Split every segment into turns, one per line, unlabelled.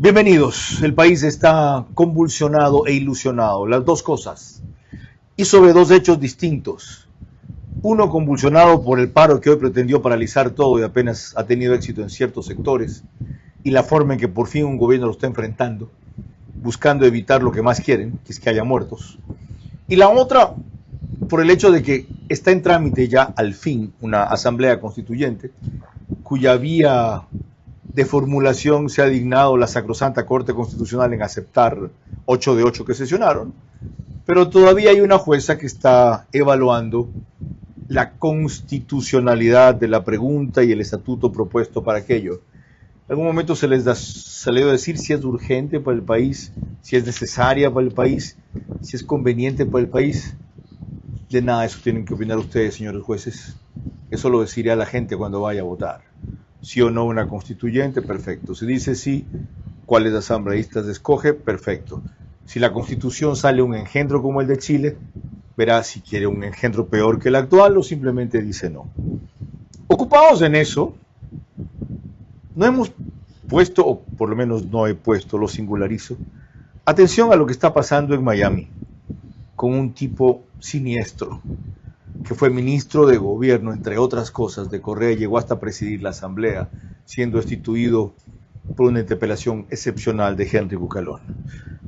Bienvenidos. El país está convulsionado e ilusionado, las dos cosas, y sobre dos hechos distintos. Uno convulsionado por el paro que hoy pretendió paralizar todo y apenas ha tenido éxito en ciertos sectores, y la forma en que por fin un gobierno lo está enfrentando, buscando evitar lo que más quieren, que es que haya muertos. Y la otra, por el hecho de que está en trámite ya al fin una asamblea constituyente, cuya vía de formulación se ha dignado la Sacrosanta Corte Constitucional en aceptar 8 de 8 que sesionaron, pero todavía hay una jueza que está evaluando la constitucionalidad de la pregunta y el estatuto propuesto para aquello. En algún momento se les salió a decir si es urgente para el país, si es necesaria para el país, si es conveniente para el país. De nada eso tienen que opinar ustedes, señores jueces. Eso lo decidirá la gente cuando vaya a votar. Sí o no una constituyente, perfecto. Si dice sí, ¿cuáles asambleístas escoge? Perfecto. Si la constitución sale un engendro como el de Chile, verá si quiere un engendro peor que el actual o simplemente dice no. Ocupados en eso, no hemos puesto, o por lo menos no he puesto, lo singularizo, atención a lo que está pasando en Miami, con un tipo siniestro, que fue ministro de gobierno, entre otras cosas, de Correa, y llegó hasta presidir la asamblea, siendo destituido por una interpelación excepcional de Henry Bucalón.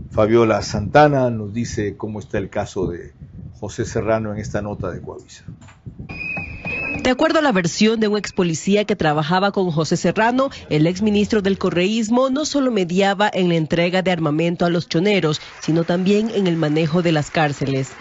Fabiola Santana nos dice cómo está el caso de José Serrano en esta nota de Coavisa.
De acuerdo a la versión de un ex policía que trabajaba con José Serrano, el ex ministro del correísmo no solo mediaba en la entrega de armamento a los choneros, sino también en el manejo de las cárceles.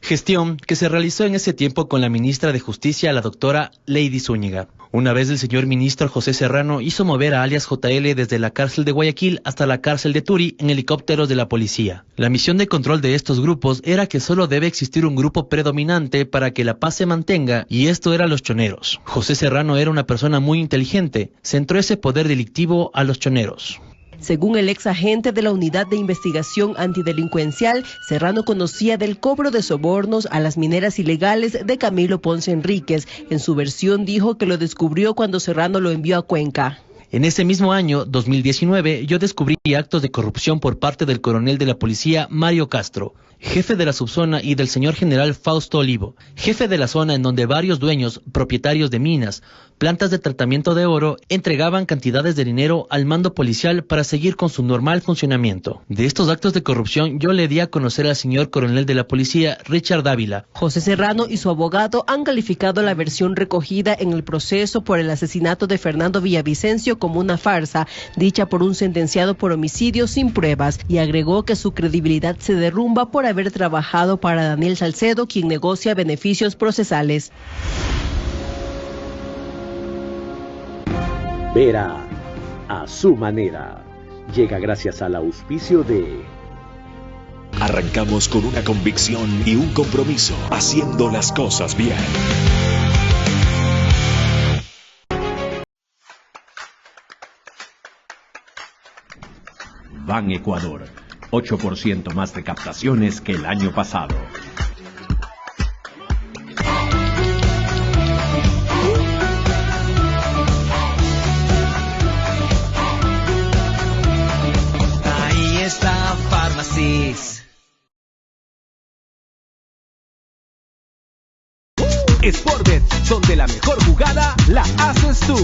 Gestión que se realizó en ese tiempo con la ministra de Justicia, la doctora Lady Zúñiga. Una vez el señor ministro José Serrano hizo mover a alias JL desde la cárcel de Guayaquil hasta la cárcel de Turi en helicópteros de la policía. La misión de control de estos grupos era que solo debe existir un grupo predominante para que la paz se mantenga, y esto eran los choneros. José Serrano era una persona muy inteligente, centró ese poder delictivo a los choneros.
Según el ex agente de la Unidad de Investigación Antidelincuencial, Serrano conocía del cobro de sobornos a las mineras ilegales de Camilo Ponce Enríquez. En su versión dijo que lo descubrió cuando Serrano lo envió a Cuenca.
En ese mismo año, 2019, yo descubrí actos de corrupción por parte del coronel de la policía Mario Castro, jefe de la subzona, y del señor general Fausto Olivo, jefe de la zona en donde varios dueños, propietarios de minas, plantas de tratamiento de oro, entregaban cantidades de dinero al mando policial para seguir con su normal funcionamiento. De estos actos de corrupción yo le di a conocer al señor coronel de la policía, Richard Dávila.
José Serrano y su abogado han calificado la versión recogida en el proceso por el asesinato de Fernando Villavicencio como una farsa, dicha por un sentenciado por homicidio sin pruebas, y agregó que su credibilidad se derrumba por haber trabajado para Daniel Salcedo, quien negocia beneficios procesales.
Vera a su manera. Llega gracias al auspicio de...
Arrancamos con una convicción y un compromiso, haciendo las cosas bien.
Ban Ecuador, 8% más de captaciones que el año pasado.
Ahí está Pharmacies.
Sportbet, donde la mejor jugada la haces tú.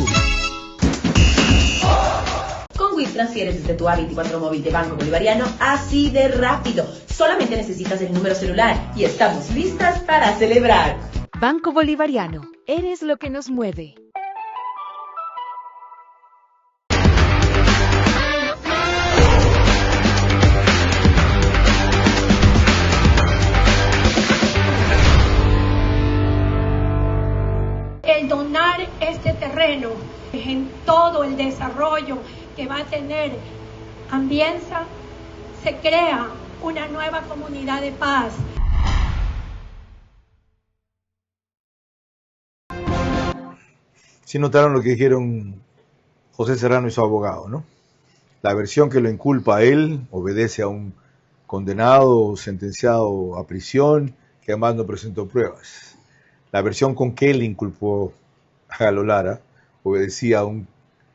Con WIP transfieres desde tu A24 móvil de Banco Bolivariano así de rápido. Solamente necesitas el número celular y estamos listas para celebrar.
Banco Bolivariano, eres lo que nos mueve.
El donar este terreno en todo el desarrollo que va a tener Ambienza, se crea una nueva comunidad de paz.
Sí notaron lo que dijeron José Serrano y su abogado, ¿no? La versión que lo inculpa a él obedece a un condenado, sentenciado a prisión, que además no presentó pruebas. La versión con que él inculpó a Galo Lara obedecía a un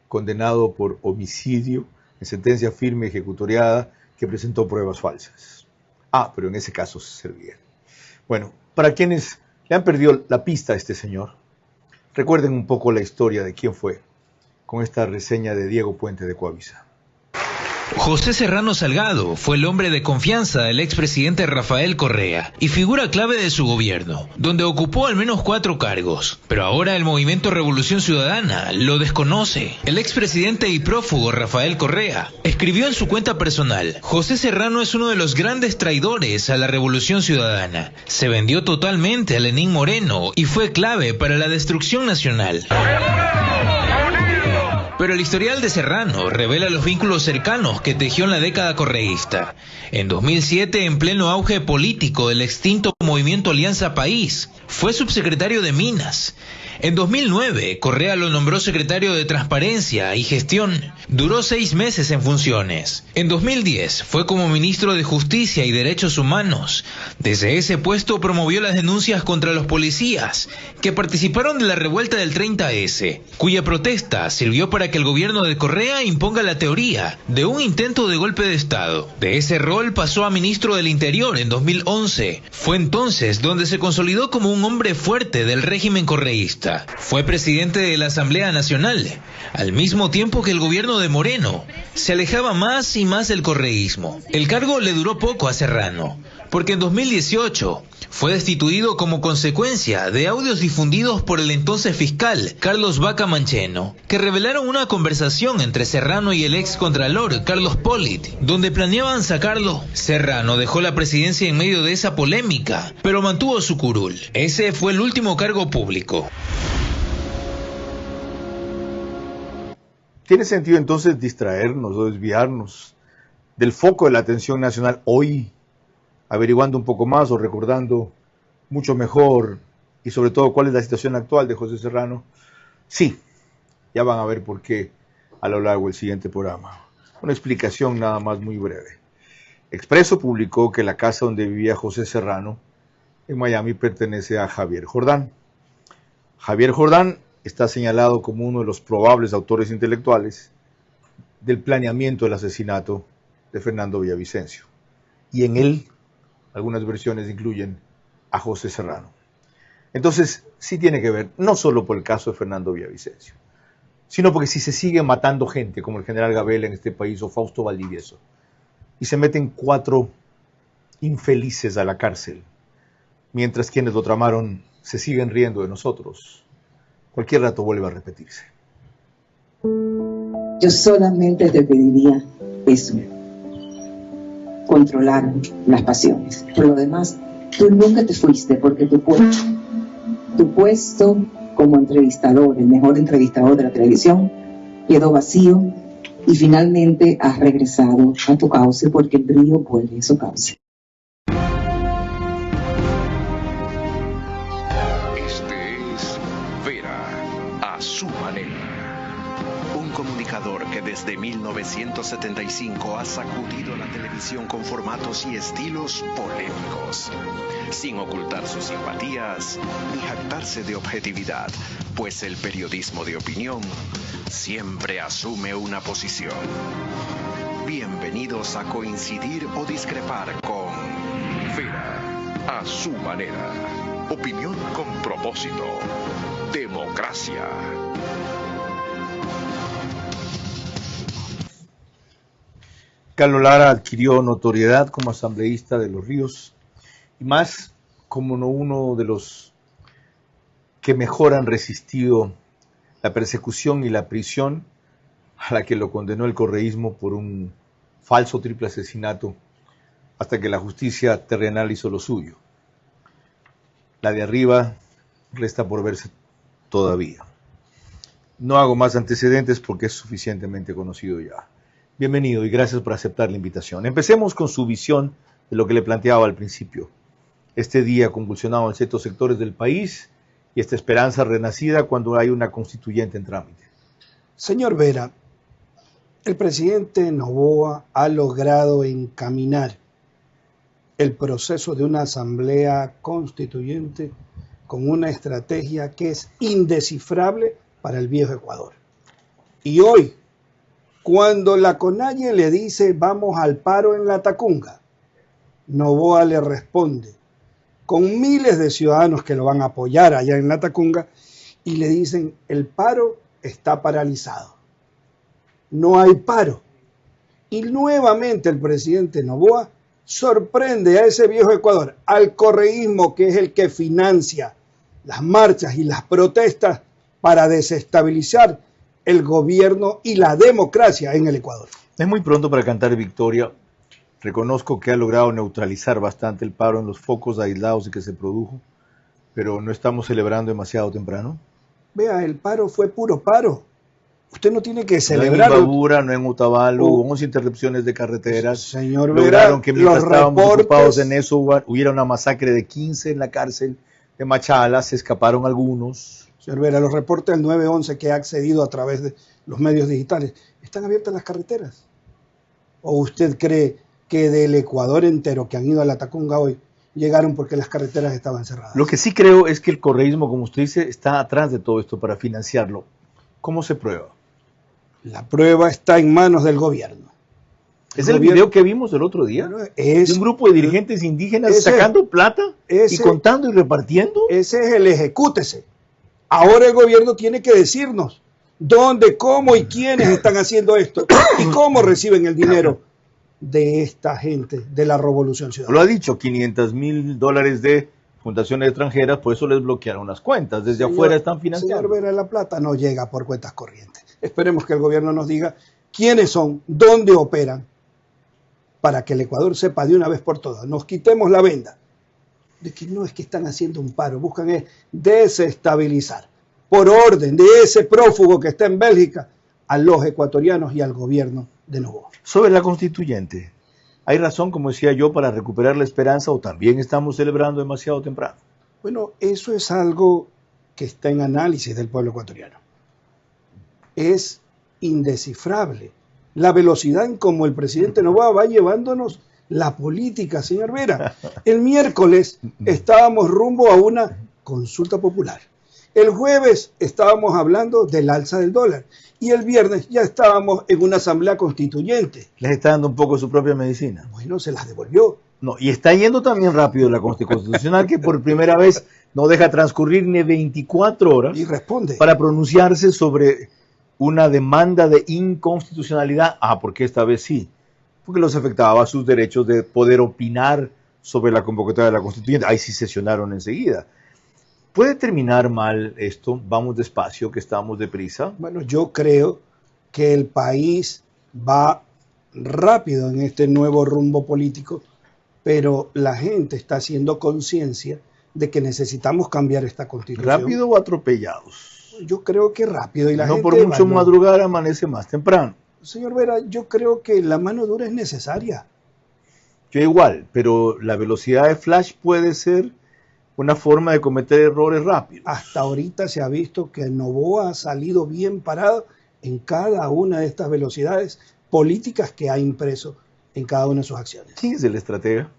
condenado por homicidio, en sentencia firme ejecutoriada que presentó pruebas falsas. Pero en ese caso se servía. Bueno, para quienes le han perdido la pista a este señor, recuerden un poco la historia de quién fue, con esta reseña de Diego Puente de Coavisa.
José Serrano Salgado fue el hombre de confianza del expresidente Rafael Correa y figura clave de su gobierno, donde ocupó al menos 4 cargos. Pero ahora el movimiento Revolución Ciudadana lo desconoce. El expresidente y prófugo Rafael Correa escribió en su cuenta personal: José Serrano es uno de los grandes traidores a la Revolución Ciudadana. Se vendió totalmente a Lenín Moreno y fue clave para la destrucción nacional. Pero el historial de Serrano revela los vínculos cercanos que tejió en la década correísta. En 2007, en pleno auge político del extinto movimiento Alianza País, fue subsecretario de Minas. En 2009, Correa lo nombró secretario de Transparencia y Gestión. Duró 6 meses en funciones. En 2010, fue como ministro de Justicia y Derechos Humanos. Desde ese puesto promovió las denuncias contra los policías que participaron de la revuelta del 30S, cuya protesta sirvió para que el gobierno de Correa imponga la teoría de un intento de golpe de Estado. De ese rol pasó a ministro del Interior en 2011. Fue entonces donde se consolidó como un hombre fuerte del régimen correísta. Fue presidente de la Asamblea Nacional, al mismo tiempo que el gobierno de Moreno se alejaba más y más del correísmo. El cargo le duró poco a Serrano, porque en 2018 fue destituido como consecuencia de audios difundidos por el entonces fiscal Carlos Vaca Mancheno, que revelaron una conversación entre Serrano y el ex contralor Carlos Polit, donde planeaban sacarlo. Serrano dejó la presidencia en medio de esa polémica, pero mantuvo su curul. Ese fue el último cargo público.
¿Tiene sentido entonces distraernos o desviarnos del foco de la atención nacional hoy, averiguando un poco más o recordando mucho mejor y sobre todo cuál es la situación actual de José Serrano? Sí, ya van a ver por qué a lo largo del siguiente programa. Una explicación nada más muy breve. Expreso publicó que la casa donde vivía José Serrano en Miami pertenece a Javier Jordán. Javier Jordán está señalado como uno de los probables autores intelectuales del planeamiento del asesinato de Fernando Villavicencio. Y en él, algunas versiones incluyen a José Serrano. Entonces, sí tiene que ver, no solo por el caso de Fernando Villavicencio, sino porque si se sigue matando gente, como el general Gabela en este país o Fausto Valdivieso, y se meten 4 infelices a la cárcel, mientras quienes lo tramaron se siguen riendo de nosotros, cualquier rato vuelve a repetirse.
Yo solamente te pediría eso: controlar las pasiones. Por lo demás, tú nunca te fuiste, porque tu puesto como entrevistador, el mejor entrevistador de la televisión, quedó vacío y finalmente has regresado a tu cauce, porque el brillo vuelve a su cauce.
A su manera. Un comunicador que desde 1975 ha sacudido la televisión con formatos y estilos polémicos, sin ocultar sus simpatías ni jactarse de objetividad, pues el periodismo de opinión siempre asume una posición. Bienvenidos a coincidir o discrepar con Vera a su manera. Opinión con propósito. Democracia.
Carlos Lara adquirió notoriedad como asambleísta de Los Ríos y más como uno de los que mejor han resistido la persecución y la prisión a la que lo condenó el correísmo por un falso triple asesinato hasta que la justicia terrenal hizo lo suyo. La de arriba resta por verse todavía. No hago más antecedentes porque es suficientemente conocido ya. Bienvenido y gracias por aceptar la invitación. Empecemos con su visión de lo que le planteaba al principio. Este día convulsionado en ciertos sectores del país y esta esperanza renacida cuando hay una constituyente en trámite.
Señor Vera, el presidente Noboa ha logrado encaminar el proceso de una asamblea constituyente con una estrategia que es indescifrable para el viejo Ecuador. Y hoy Cuando la CONAIE le dice vamos al paro en la Tacunga, Noboa le responde con miles de ciudadanos que lo van a apoyar allá en la Tacunga y le dicen el paro está paralizado. No hay paro. Y nuevamente el presidente Noboa sorprende a ese viejo Ecuador, al correísmo que es el que financia las marchas y las protestas para desestabilizar el gobierno y la democracia en el Ecuador.
Es muy pronto para cantar victoria. Reconozco que ha logrado neutralizar bastante el paro en los focos aislados que se produjo, pero no estamos celebrando demasiado temprano.
Vea, el paro fue puro paro. Usted no tiene que celebrar.
No en Imbabura, no en Otavalo, hubo 11 interrupciones de carreteras.
Señor
lograron
Vera,
que mientras estábamos ocupados en eso hubiera una masacre de 15 en la cárcel de Machala, se escaparon algunos.
Señor Vera, los reportes del 911 que ha accedido a través de los medios digitales, ¿están abiertas las carreteras? ¿O usted cree que del Ecuador entero que han ido a la Tacunga hoy llegaron porque las carreteras estaban cerradas?
Lo que sí creo es que el correísmo, como usted dice, está atrás de todo esto para financiarlo. ¿Cómo se prueba?
La prueba está en manos del gobierno.
¿Es el video que vimos el otro día?
Es
de un grupo de dirigentes indígenas sacando plata y contando y repartiendo.
Ese es el ejecútese. Ahora el gobierno tiene que decirnos dónde, cómo y quiénes están haciendo esto y cómo reciben el dinero de esta gente de la Revolución Ciudadana.
Lo ha dicho, $500,000 de fundaciones extranjeras, por eso les bloquearon las cuentas. Desde afuera están financiando.
Señor Vera, la plata no llega por cuentas corrientes. Esperemos que el gobierno nos diga quiénes son, dónde operan, para que el Ecuador sepa de una vez por todas. Nos quitemos la venda de que no es que están haciendo un paro, buscan es desestabilizar por orden de ese prófugo que está en Bélgica a los ecuatorianos y al gobierno de Noboa.
Sobre la constituyente, ¿hay razón, como decía yo, para recuperar la esperanza o también estamos celebrando demasiado temprano?
Bueno, eso es algo que está en análisis del pueblo ecuatoriano. Es indescifrable la velocidad en cómo el presidente Noboa va llevándonos la política, señor Vera. El miércoles estábamos rumbo a una consulta popular. El jueves estábamos hablando del alza del dólar. Y el viernes ya estábamos en una asamblea constituyente.
Les está dando un poco su propia medicina.
Bueno, se las devolvió.
No, y está yendo también rápido la Corte Constitucional, que por primera vez no deja transcurrir ni 24 horas
y responde
para pronunciarse sobre una demanda de inconstitucionalidad. Porque esta vez sí, porque los afectaba a sus derechos de poder opinar sobre la convocatoria de la Constituyente. Ahí sí sesionaron enseguida. ¿Puede terminar mal esto? Vamos despacio, que estamos deprisa.
Bueno, yo creo que el país va rápido en este nuevo rumbo político, pero la gente está haciendo conciencia de que necesitamos cambiar esta Constitución.
¿Rápido o atropellados?
Yo creo que rápido. Y la
no
gente
por mucho madrugar amanece más temprano.
Señor Vera, yo creo que la mano dura es necesaria.
Yo igual, pero la velocidad de flash puede ser una forma de cometer errores rápidos.
Hasta ahorita se ha visto que Noboa ha salido bien parado en cada una de estas velocidades políticas que ha impreso en cada una de sus acciones.
¿Quién es el estratega?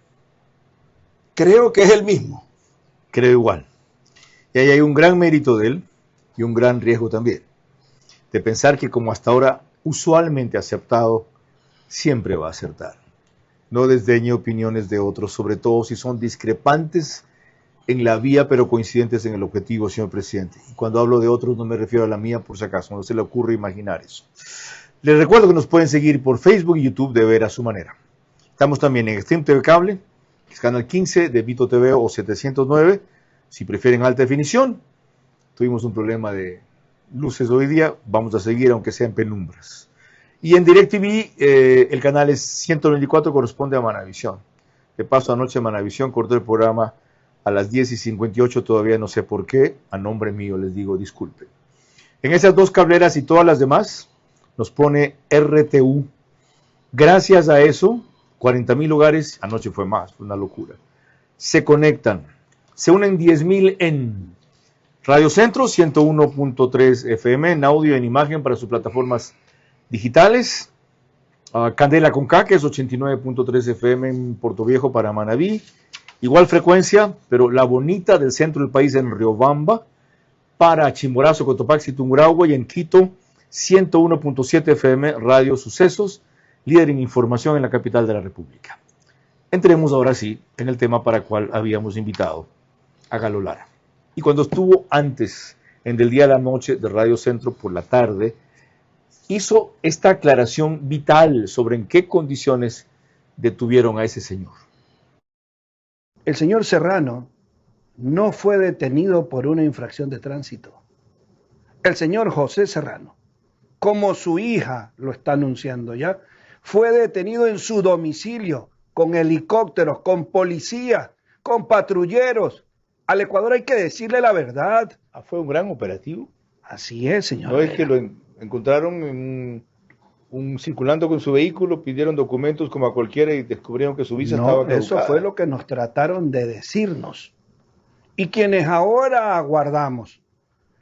Creo que es el mismo.
Creo igual. Y ahí hay un gran mérito de él y un gran riesgo también. De pensar que como hasta ahora usualmente ha aceptado, siempre va a acertar. No desdeñe opiniones de otros, sobre todo si son discrepantes en la vía, pero coincidentes en el objetivo, señor presidente. Y cuando hablo de otros, no me refiero a la mía, por si acaso, no se le ocurre imaginar eso. Les recuerdo que nos pueden seguir por Facebook y YouTube de Ver a su manera. Estamos también en Extreme TV Cable, que es canal 15 de Vito TV o 709, si prefieren alta definición. Tuvimos un problema de luces hoy día, vamos a seguir aunque sea en penumbras. Y en DirecTV, el canal es 124, corresponde a Manavisión. De paso, anoche Manavisión cortó el programa a las 10:58, todavía no sé por qué, a nombre mío les digo disculpen. En esas dos cableras y todas las demás, nos pone RTU. Gracias a eso, 40,000 hogares, anoche fue más, fue una locura, se conectan, se unen 10,000 en Radio Centro, 101.3 FM, en audio y en imagen para sus plataformas digitales, Candela con K, que es 89.3 FM en Puerto Viejo para Manabí, igual frecuencia, pero la bonita del centro del país en Riobamba, para Chimborazo, Cotopaxi, Tungurahua, y en Quito 101.7 FM, Radio Sucesos, líder en información en la capital de la República. Entremos ahora sí en el tema para el cual habíamos invitado a Galo Lara. Y cuando estuvo antes, en Del Día a la Noche de Radio Centro por la tarde, hizo esta aclaración vital sobre en qué condiciones detuvieron a ese señor.
El señor Serrano no fue detenido por una infracción de tránsito. El señor José Serrano, como su hija lo está anunciando ya, fue detenido en su domicilio con helicópteros, con policías, con patrulleros. Al Ecuador hay que decirle la verdad.
Fue un gran operativo.
Así es, señor.
No es que lo encontraron circulando con su vehículo, pidieron documentos como a cualquiera y descubrieron que su visa estaba caducada.
Eso fue lo que nos trataron de decirnos. Y quienes ahora aguardamos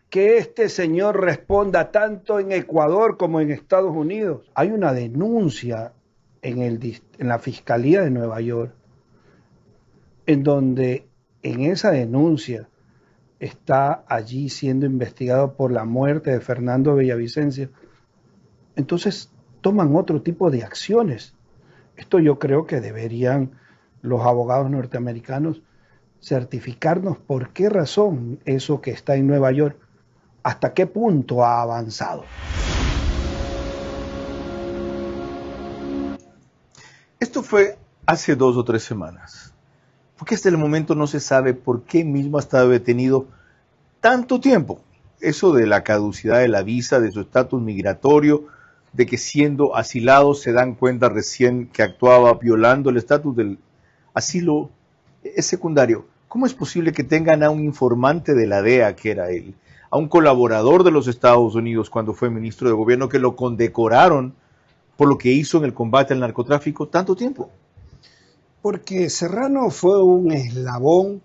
que este señor responda tanto en Ecuador como en Estados Unidos. Hay una denuncia en la Fiscalía de Nueva York, en donde en esa denuncia está allí siendo investigado por la muerte de Fernando Villavicencio. Entonces toman otro tipo de acciones. Esto yo creo que deberían los abogados norteamericanos certificarnos por qué razón eso que está en Nueva York, hasta qué punto ha avanzado.
Esto fue hace 2 o 3 semanas. Porque hasta el momento no se sabe por qué mismo ha estado detenido tanto tiempo. Eso de la caducidad de la visa, de su estatus migratorio, de que siendo asilado se dan cuenta recién que actuaba violando el estatus del asilo, es secundario. ¿Cómo es posible que tengan a un informante de la DEA, que era él, a un colaborador de los Estados Unidos cuando fue ministro de gobierno, que lo condecoraron por lo que hizo en el combate al narcotráfico tanto tiempo?
Porque Serrano fue un eslabón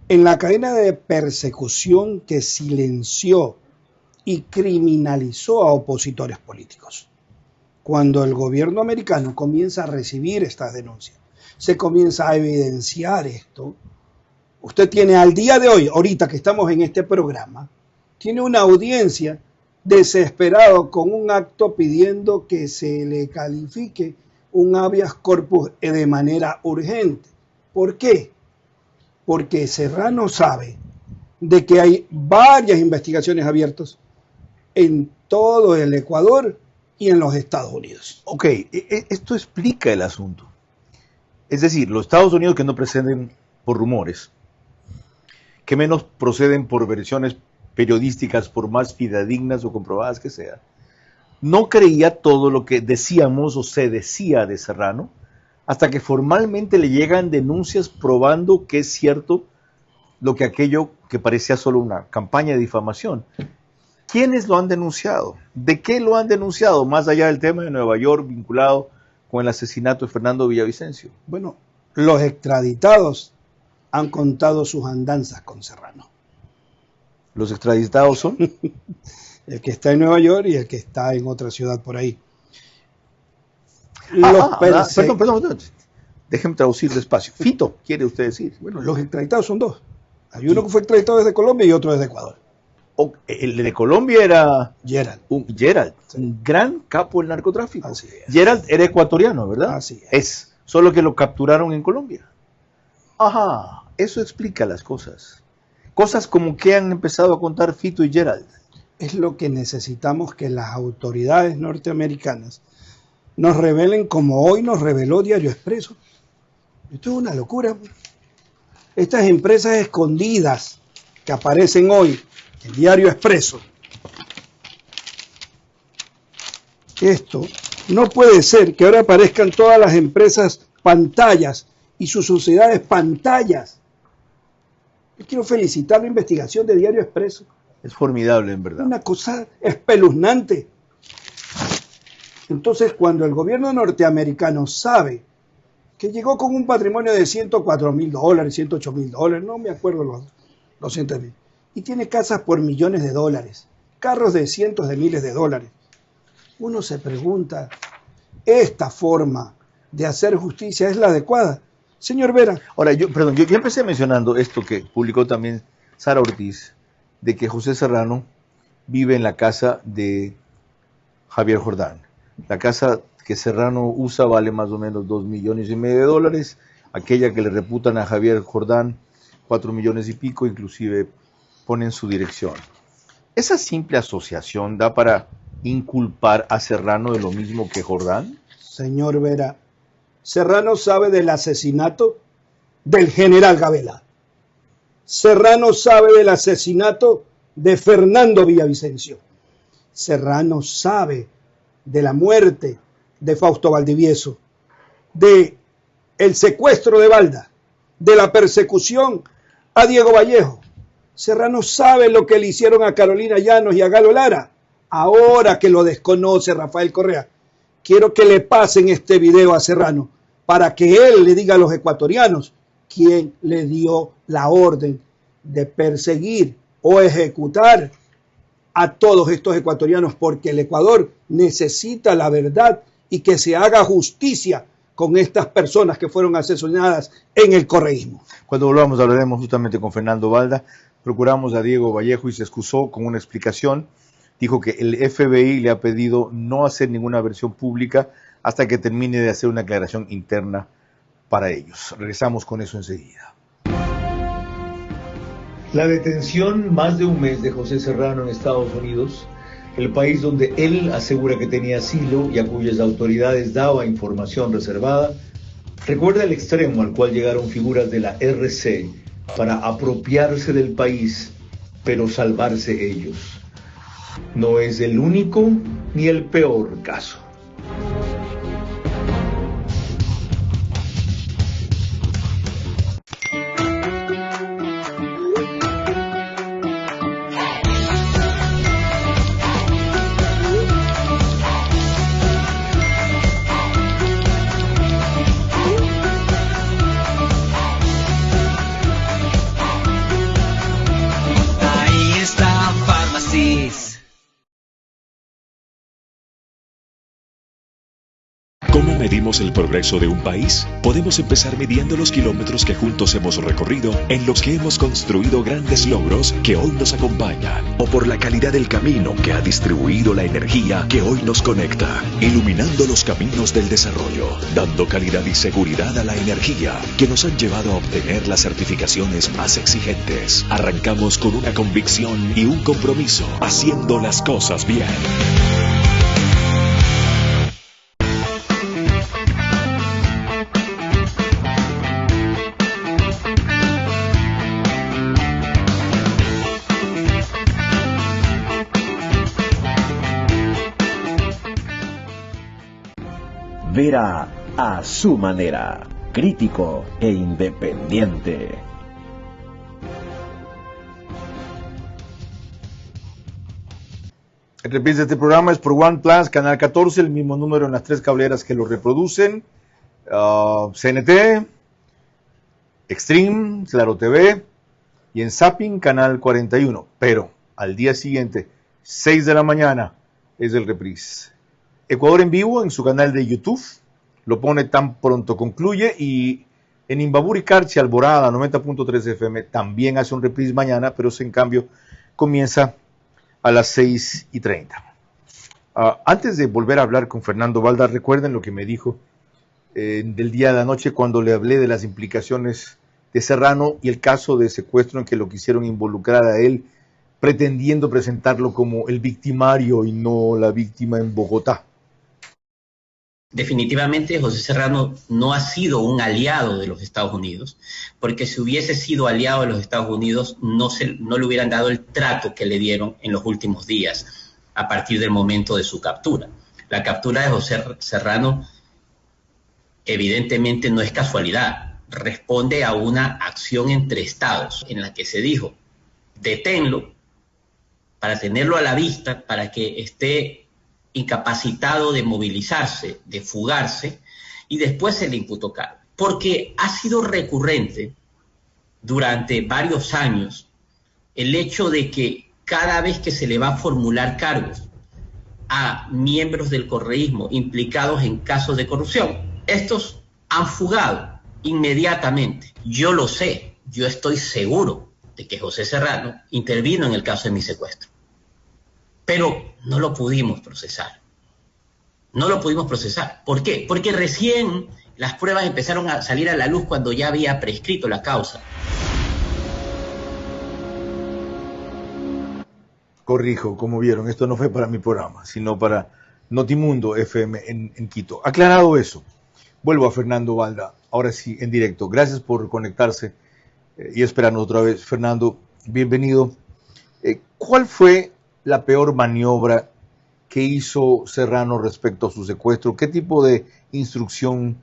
en la cadena de persecución que silenció y criminalizó a opositores políticos. Cuando el gobierno americano comienza a recibir estas denuncias, se comienza a evidenciar esto. Usted tiene al día de hoy, ahorita que estamos en este programa, tiene una audiencia desesperado con un acto pidiendo que se le califique un habeas corpus de manera urgente. ¿Por qué? Porque Serrano sabe de que hay varias investigaciones abiertas en todo el Ecuador y en los Estados Unidos.
Ok, esto explica el asunto. Es decir, los Estados Unidos, que no proceden por rumores, que menos proceden por versiones periodísticas, por más fidedignas o comprobadas que sean, no creía todo lo que decíamos o se decía de Serrano, hasta que formalmente le llegan denuncias probando que es cierto lo que aquello que parecía solo una campaña de difamación. ¿Quiénes lo han denunciado? ¿De qué lo han denunciado? Más allá del tema de Nueva York vinculado con el asesinato de Fernando Villavicencio.
Bueno, los extraditados han contado sus andanzas con Serrano.
¿Los extraditados son?
El que está en Nueva York y el que está en otra ciudad por ahí.
Perdón. Déjenme traducir despacio. Fito, ¿quiere usted decir?
Bueno, los extraditados son 2. Hay uno que fue extraditado desde Colombia y otro desde Ecuador.
El de Colombia era
Gerald,
un gran capo del narcotráfico.
Así es.
Gerald era ecuatoriano, ¿verdad?
Así
es. Solo que lo capturaron en Colombia. Ajá, eso explica las cosas. Cosas como que han empezado a contar Fito y Gerald.
Es lo que necesitamos que las autoridades norteamericanas nos revelen, como hoy nos reveló Diario Expreso. Esto es una locura. Estas empresas escondidas que aparecen hoy en Diario Expreso. Esto no puede ser que ahora aparezcan todas las empresas pantallas y sus sociedades pantallas. Yo quiero felicitar la investigación de Diario Expreso.
Es formidable, en verdad.
Una cosa espeluznante. Entonces, cuando el gobierno norteamericano sabe que llegó con un patrimonio de $104,000, $108,000, no me acuerdo los cientos de mil, y tiene casas por millones de dólares, carros de cientos de miles de dólares, uno se pregunta, ¿esta forma de hacer justicia es la adecuada? Señor Vera.
Ahora, yo empecé mencionando esto que publicó también Sara Ortiz, de que José Serrano vive en la casa de Javier Jordán. La casa que Serrano usa vale más o menos $2,5 millones. Aquella que le reputan a Javier Jordán, 4 millones y pico, inclusive ponen su dirección. ¿Esa simple asociación da para inculpar a Serrano de lo mismo que Jordán?
Señor Vera, Serrano sabe del asesinato del general Gabela. Serrano sabe del asesinato de Fernando Villavicencio. Serrano sabe de la muerte de Fausto Valdivieso, de el secuestro de Balda, de la persecución a Diego Vallejo. Serrano sabe lo que le hicieron a Carolina Llanos y a Galo Lara. Ahora que lo desconoce Rafael Correa, quiero que le pasen este video a Serrano para que él le diga a los ecuatorianos quién le dio la orden de perseguir o ejecutar a todos estos ecuatorianos, porque el Ecuador necesita la verdad y que se haga justicia con estas personas que fueron asesinadas en el correísmo.
Cuando volvamos hablaremos justamente con Fernando Balda. Procuramos a Diego Vallejo y se excusó con una explicación. Dijo que el FBI le ha pedido no hacer ninguna versión pública hasta que termine de hacer una aclaración interna para ellos. Regresamos con eso enseguida. La detención más de un mes de José Serrano en Estados Unidos, el país donde él asegura que tenía asilo y a cuyas autoridades daba información reservada, recuerda el extremo al cual llegaron figuras de la RC para apropiarse del país, pero salvarse ellos. No es el único ni el peor caso.
¿Cómo medimos el progreso de un país? Podemos empezar midiendo los kilómetros que juntos hemos recorrido, en los que hemos construido grandes logros que hoy nos acompañan, o por la calidad del camino que ha distribuido la energía que hoy nos conecta, iluminando los caminos del desarrollo, dando calidad y seguridad a la energía que nos han llevado a obtener las certificaciones más exigentes. Arrancamos con una convicción y un compromiso, haciendo las cosas bien.
Vera a su manera, crítico e independiente.
El reprise de este programa es por One Plus, Canal 14, el mismo número en las 3 cableras que lo reproducen, CNT, Extreme, Claro TV y en Zapping, Canal 41. Pero al día siguiente, 6 de la mañana, es el reprise. Ecuador en vivo en su canal de YouTube, lo pone tan pronto concluye, y en Imbabura y Carchi, Alborada 90.3 FM también hace un reprise mañana, pero en cambio comienza a las 6:30. Antes de volver a hablar con Fernando Balda, recuerden lo que me dijo del día de la noche cuando le hablé de las implicaciones de Serrano y el caso de secuestro en que lo quisieron involucrar a él, pretendiendo presentarlo como el victimario y no la víctima en Bogotá.
Definitivamente José Serrano no ha sido un aliado de los Estados Unidos, porque si hubiese sido aliado de los Estados Unidos no le hubieran dado el trato que le dieron en los últimos días a partir del momento de su captura. La captura de José Serrano evidentemente no es casualidad, responde a una acción entre estados en la que se dijo: deténlo para tenerlo a la vista, para que esté incapacitado de movilizarse, de fugarse, y después se le imputó cargo. Porque ha sido recurrente durante varios años el hecho de que cada vez que se le va a formular cargos a miembros del correísmo implicados en casos de corrupción, estos han fugado inmediatamente. Yo lo sé, yo estoy seguro de que José Serrano intervino en el caso de mi secuestro, pero no lo pudimos procesar. No lo pudimos procesar. ¿Por qué? Porque recién las pruebas empezaron a salir a la luz cuando ya había prescrito la causa.
Corrijo, como vieron, esto no fue para mi programa, sino para Notimundo FM en Quito. Aclarado eso, vuelvo a Fernando Balda, ahora sí, en directo. Gracias por conectarse y esperarnos otra vez. Fernando, bienvenido. ¿Cuál fue la peor maniobra que hizo Serrano respecto a su secuestro? ¿Qué tipo de instrucción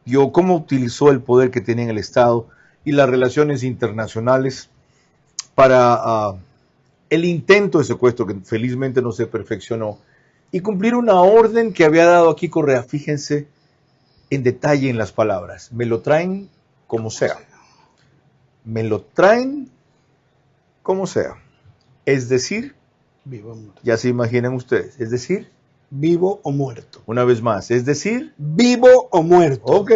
dio? ¿Cómo utilizó el poder que tenía en el Estado y las relaciones internacionales para el intento de secuestro, que felizmente no se perfeccionó, y cumplir una orden que había dado aquí Correa? Fíjense en detalle en las palabras. Me lo traen como sea. Me lo traen como sea. Es decir,
vivo o muerto.
Ya se imaginan ustedes, es decir,
vivo o muerto.
Una vez más, es decir,
vivo o muerto.
Ok,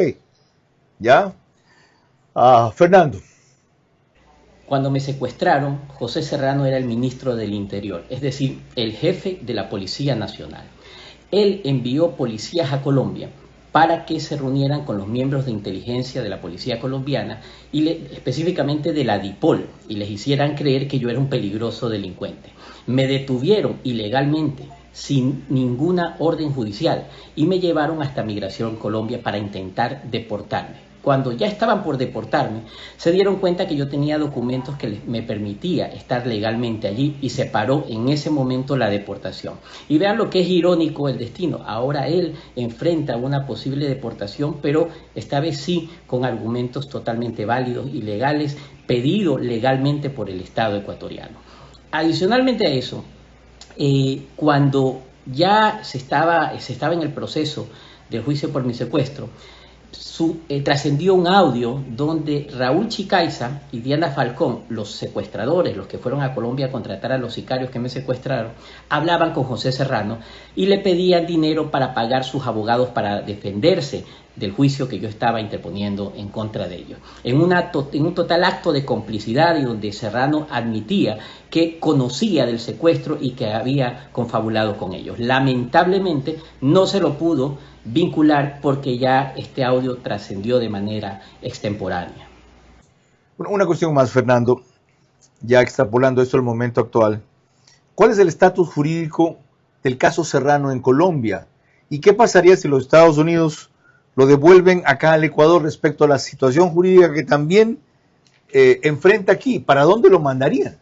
ya. Fernando.
Cuando me secuestraron, José Serrano era el ministro del Interior, es decir, el jefe de la Policía Nacional. Él envió policías a Colombia para que se reunieran con los miembros de inteligencia de la policía colombiana y específicamente de la DIPOL, y les hicieran creer que yo era un peligroso delincuente. Me detuvieron ilegalmente, sin ninguna orden judicial, y me llevaron hasta Migración Colombia para intentar deportarme. Cuando ya estaban por deportarme, se dieron cuenta que yo tenía documentos que me permitía estar legalmente allí, y se paró en ese momento la deportación. Y vean lo que es irónico el destino. Ahora él enfrenta una posible deportación, pero esta vez sí con argumentos totalmente válidos y legales, pedido legalmente por el Estado ecuatoriano. Adicionalmente a eso, cuando ya se estaba en el proceso del juicio por mi secuestro, trascendió un audio donde Raúl Chicaiza y Diana Falcón, los secuestradores, los que fueron a Colombia a contratar a los sicarios que me secuestraron, hablaban con José Serrano y le pedían dinero para pagar sus abogados para defenderse del juicio que yo estaba interponiendo en contra de ellos. En un total acto de complicidad, y donde Serrano admitía que conocía del secuestro y que había confabulado con ellos. Lamentablemente no se lo pudo vincular porque ya este audio trascendió de manera extemporánea.
Una cuestión más, Fernando, ya extrapolando esto al momento actual. ¿Cuál es el estatus jurídico del caso Serrano en Colombia? ¿Y qué pasaría si los Estados Unidos lo devuelven acá al Ecuador respecto a la situación jurídica que también enfrenta aquí? ¿Para dónde lo mandarían?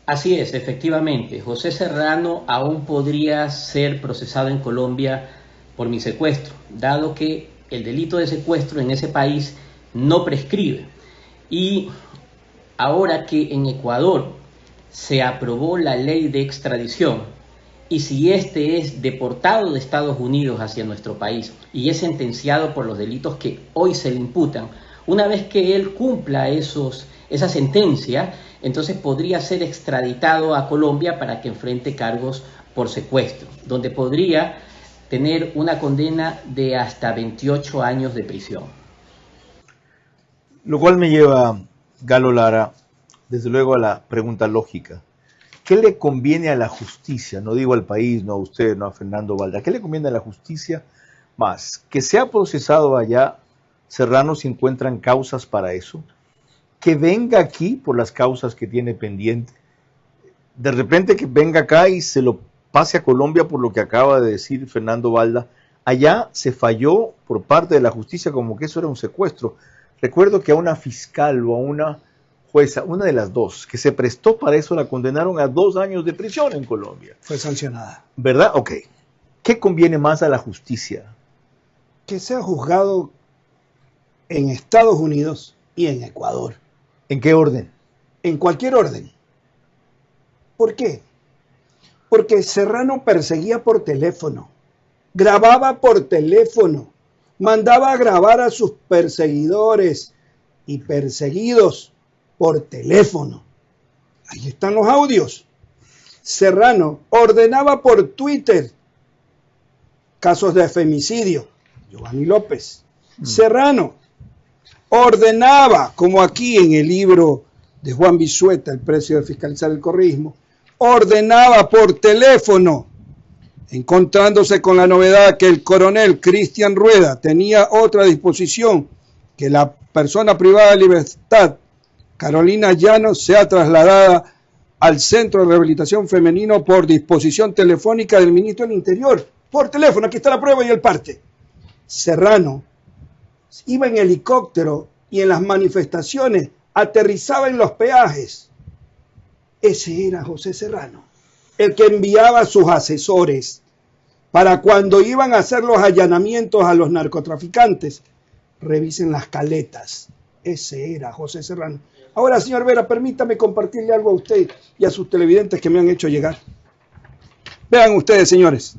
Así es, efectivamente. José Serrano aún podría ser procesado en Colombia por mi secuestro, dado que el delito de secuestro en ese país no prescribe. Y ahora que en Ecuador se aprobó la ley de extradición, y si este es deportado de Estados Unidos hacia nuestro país y es sentenciado por los delitos que hoy se le imputan, una vez que él cumpla esa sentencia, entonces podría ser extraditado a Colombia para que enfrente cargos por secuestro, donde podría tener una condena de hasta 28 años de prisión.
Lo cual me lleva, Galo Lara, desde luego a la pregunta lógica. ¿Qué le conviene a la justicia? No digo al país, no a usted, no a Fernando Balda. ¿Qué le conviene a la justicia más? ¿Que sea procesado allá? Serrano, si encuentran causas para eso. ¿Que venga aquí por las causas que tiene pendiente? De repente que venga acá y se lo pase a Colombia por lo que acaba de decir Fernando Balda. Allá se falló por parte de la justicia como que eso era un secuestro. Recuerdo que a una fiscal o a una jueza, una de las dos, que se prestó para eso, la condenaron a 2 años de prisión en Colombia.
Fue sancionada.
¿Verdad? Ok. ¿Qué conviene más a la justicia?
Que sea juzgado en Estados Unidos y en Ecuador.
¿En qué orden?
En cualquier orden. ¿Por qué? Porque Serrano perseguía por teléfono, grababa por teléfono, mandaba a grabar a sus perseguidores y perseguidos por teléfono. Ahí están los audios. Serrano ordenaba por Twitter casos de femicidio. Giovanni López. Serrano ordenaba, como aquí en el libro de Juan Bisueta, El precio de fiscalizar el correísmo, ordenaba por teléfono encontrándose con la novedad que el coronel Cristian Rueda tenía otra disposición, que la persona privada de libertad, Carolina Llanos, sea trasladada al Centro de Rehabilitación Femenino por disposición telefónica del ministro del Interior. Por teléfono, aquí está la prueba y el parte. Serrano iba en helicóptero y en las manifestaciones aterrizaba en los peajes. Ese era José Serrano, el que enviaba a sus asesores para cuando iban a hacer los allanamientos a los narcotraficantes, revisen las caletas. Ese era José Serrano. Ahora, señor Vera, permítame compartirle algo a usted y a sus televidentes que me han hecho llegar. Vean ustedes, señores.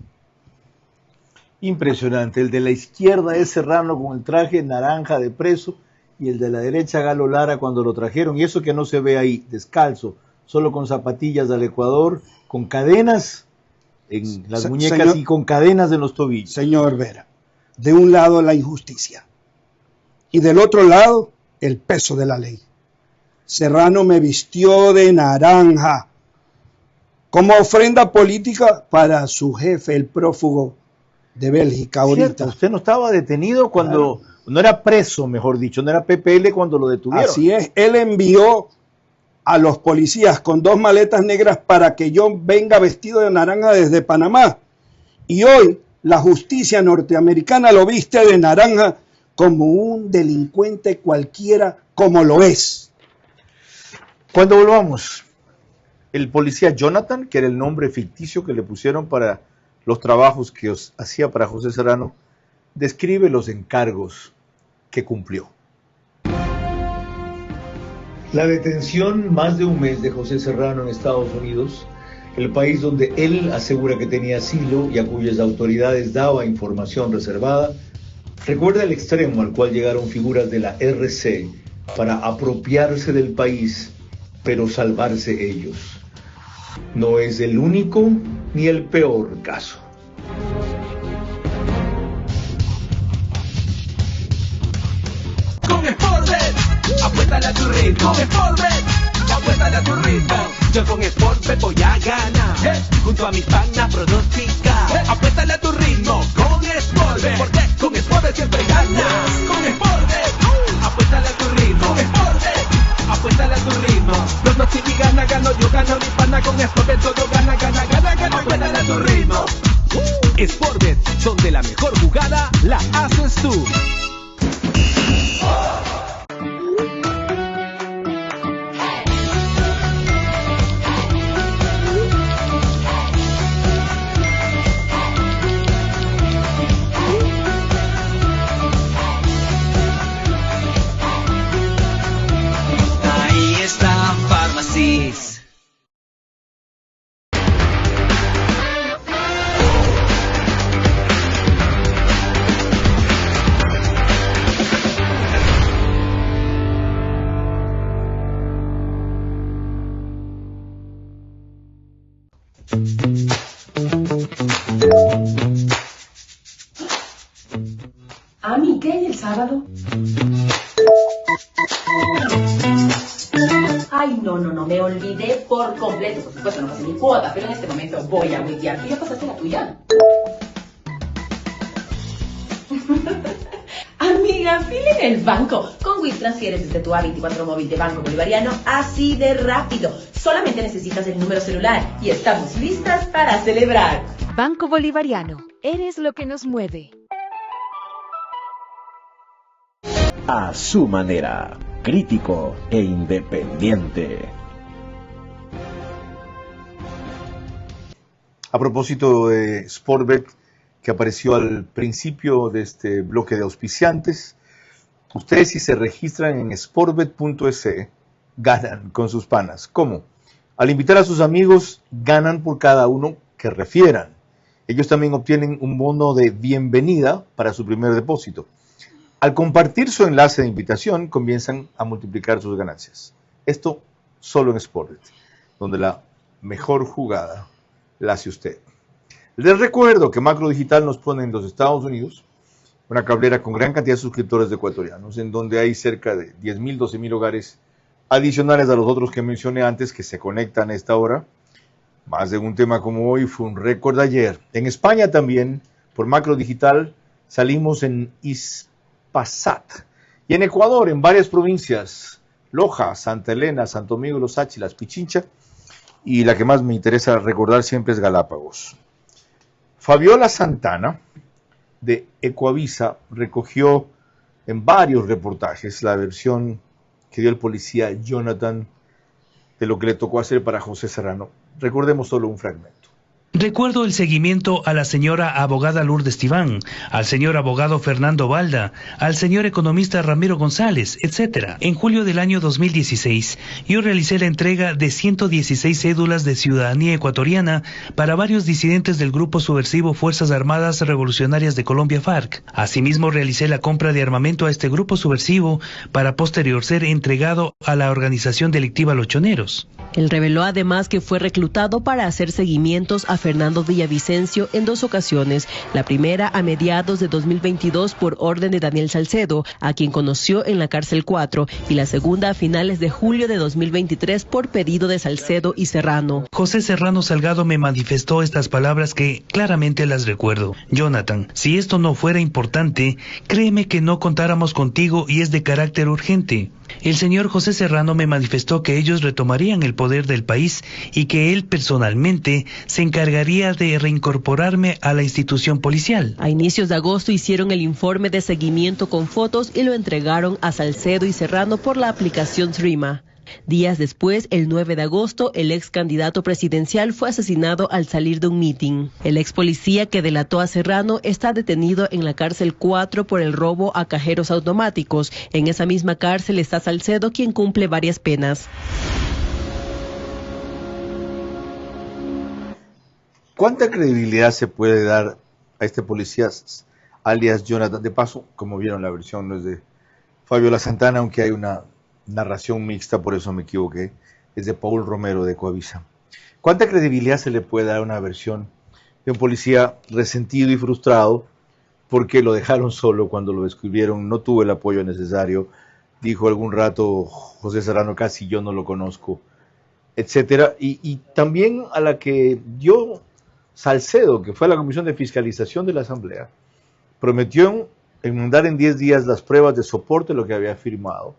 Impresionante. El de la izquierda es Serrano con el traje naranja de preso y el de la derecha Galo Lara cuando lo trajeron. Y eso que no se ve ahí, descalzo, solo con zapatillas del Ecuador, con cadenas en las muñecas y con cadenas en los tobillos.
Señor Vera, de un lado la injusticia y del otro lado el peso de la ley. Serrano me vistió de naranja como ofrenda política para su jefe, el prófugo de Bélgica ahorita.
Cierto, usted no estaba detenido cuando, claro, no era preso, mejor dicho, no era PPL cuando lo detuvieron.
Así es, él envió a los policías con 2 maletas negras para que yo venga vestido de naranja desde Panamá. Y hoy la justicia norteamericana lo viste de naranja como un delincuente cualquiera, como lo es.
Cuando volvamos, el policía Jonathan, que era el nombre ficticio que le pusieron para los trabajos que hacía para José Serrano, describe los encargos que cumplió. La detención más de un mes de José Serrano en Estados Unidos, el país donde él asegura que tenía asilo y a cuyas autoridades daba información reservada, recuerda el extremo al cual llegaron figuras de la RC para apropiarse del país, pero salvarse ellos. No es el único ni el peor caso.
Con Sportbet, apuéstale a tu ritmo. Con Sportbet, apuéstale a tu ritmo. Yo con Sportbet voy a ganar. Junto a mis panas pronosticar. Apuéstale a tu ritmo con Sportbet. Porque con Sportbet siempre ganas. Con Sportbet, apuéstale a tu ritmo. Con Sportbet, apuéstale a tu ritmo. Pronostica y gana, gano yo, gano mi pana. Con Sportbet todo gana, gana, gana, gana. Apuéstale a tu ritmo. Sportbet, donde la mejor jugada la haces tú.
Ahí está Pharmacies.
Ami, ¿qué hay el sábado? Ay, no, me olvidé por completo. Por supuesto, no pasé mi cuota, pero en este momento voy a huitear. ¿Tú ya pasaste la tuya? Amiga, fila en el banco. Con WIT transfieres desde tu A24 móvil de Banco Bolivariano así de rápido. Solamente necesitas el número celular y estamos listas para celebrar.
Banco Bolivariano, eres lo que nos mueve.
A su manera, crítico e independiente.
A propósito de Sportbet, que apareció al principio de este bloque de auspiciantes, ustedes si se registran en sportbet.es ganan con sus panas. ¿Cómo? Al invitar a sus amigos, ganan por cada uno que refieran. Ellos también obtienen un bono de bienvenida para su primer depósito. Al compartir su enlace de invitación, comienzan a multiplicar sus ganancias. Esto solo en Sportbet, donde la mejor jugada la hace usted. Les recuerdo que Macro Digital nos pone en los Estados Unidos una cablera con gran cantidad de suscriptores ecuatorianos, en donde hay cerca de 10.000, 12.000 hogares adicionales a los otros que mencioné antes que se conectan a esta hora Más de un tema como hoy fue un récord ayer. En España también, por Macro Digital, salimos en Ispasat. Y en Ecuador, en varias provincias, Loja, Santa Elena, Santo Domingo, Los Áchilas, Pichincha, y la que más me interesa recordar siempre es Galápagos. Fabiola Santana, de Ecoavisa, recogió en varios reportajes la versión que dio el policía Jonathan de lo que le tocó hacer para José Serrano. Recordemos solo un fragmento.
Recuerdo el seguimiento a la señora abogada Lourdes Tibán, al señor abogado Fernando Balda, al señor economista Ramiro González, etc. En julio del año 2016, yo realicé la entrega de 116 cédulas de ciudadanía ecuatoriana para varios disidentes del grupo subversivo Fuerzas Armadas Revolucionarias de Colombia, FARC. Asimismo, realicé la compra de armamento a este grupo subversivo para posterior ser entregado a la organización delictiva Los Choneros.
Él reveló además que fue reclutado para hacer seguimientos a Fernando Villavicencio en 2 ocasiones, la primera a mediados de 2022 por orden de Daniel Salcedo, a quien conoció en la cárcel 4, y la segunda a finales de julio de 2023 por pedido de Salcedo y Serrano.
José Serrano Salgado me manifestó estas palabras que claramente las recuerdo. Jonathan, si esto no fuera importante, créeme que no contáramos contigo y es de carácter urgente. El señor José Serrano me manifestó que ellos retomarían el poder del país y que él personalmente se encargaría de reincorporarme a la institución policial.
A inicios de agosto hicieron el informe de seguimiento con fotos y lo entregaron a Salcedo y Serrano por la aplicación Threema. Días después, el 9 de agosto, el ex candidato presidencial fue asesinado al salir de un mitin. El ex policía que delató a Serrano está detenido en la cárcel 4 por el robo a cajeros automáticos. En esa misma cárcel está Salcedo, quien cumple varias penas.
¿Cuánta credibilidad se puede dar a este policía alias Jonathan? De paso, como vieron, la versión no es de Fabiola Santana, aunque hay una narración mixta, por eso me equivoqué, es de Paul Romero de Ecoavisa. ¿Cuánta credibilidad se le puede dar a una versión de un policía resentido y frustrado porque lo dejaron solo cuando lo descubrieron, no tuvo el apoyo necesario, dijo algún rato José Serrano, casi yo no lo conozco, etcétera, y también a la que dio Salcedo, que fue a la Comisión de Fiscalización de la Asamblea, prometió enmendar en 10 días las pruebas de soporte, lo que había firmado,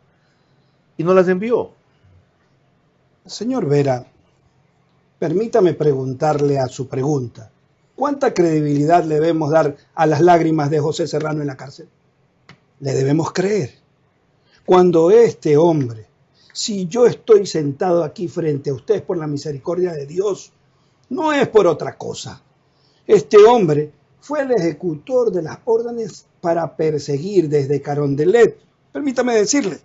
y no las envió.
Señor Vera, permítame preguntarle a su pregunta, ¿cuánta credibilidad le debemos dar a las lágrimas de José Serrano en la cárcel? Le debemos creer. Cuando este hombre, si yo estoy sentado aquí frente a ustedes por la misericordia de Dios, no es por otra cosa. Este hombre fue el ejecutor de las órdenes para perseguir desde Carondelet, permítame decirle,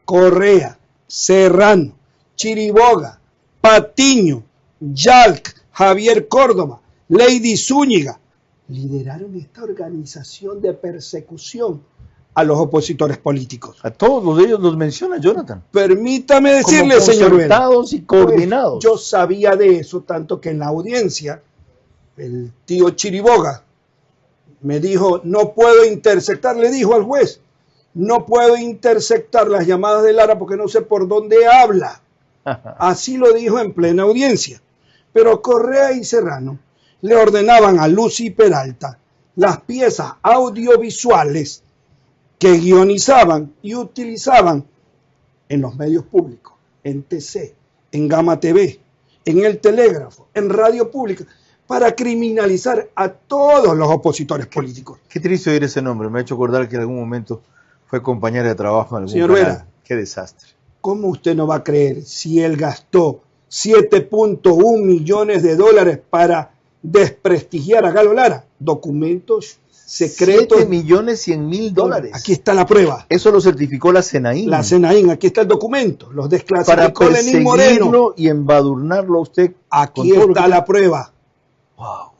Correa, Serrano, Chiriboga, Patiño, Yalc, Javier Córdoba, Lady Zúñiga, lideraron esta organización de persecución a los opositores políticos.
A todos ellos los menciona Jonathan.
Permítame decirle, señor Vera,
concertados y coordinados.
Pues, yo sabía de eso, tanto que en la audiencia, el tío Chiriboga me dijo, no puedo interceptar, le dijo al juez, no puedo interceptar las llamadas de Lara porque no sé por dónde habla. Así lo dijo en plena audiencia. Pero Correa y Serrano le ordenaban a Lucy Peralta las piezas audiovisuales que guionizaban y utilizaban en los medios públicos, en TC, en Gama TV, en El Telégrafo, en Radio Pública, para criminalizar a todos los opositores políticos.
Qué triste oír ese nombre, me ha hecho acordar que en algún momento fue compañera de trabajo en algún
Señor
canal.
Vera,
qué desastre.
¿Cómo usted no va a creer si él gastó 7.1 millones de dólares para desprestigiar a Galo Lara? Documentos secretos.
7.100.000
Aquí está la prueba.
Eso lo certificó la Senaín.
La Senaín, aquí está el documento. Los
para
desclasificó Lenín Moreno.
perseguirlo y embadurnarlo a usted.
Aquí está la prueba.
Wow.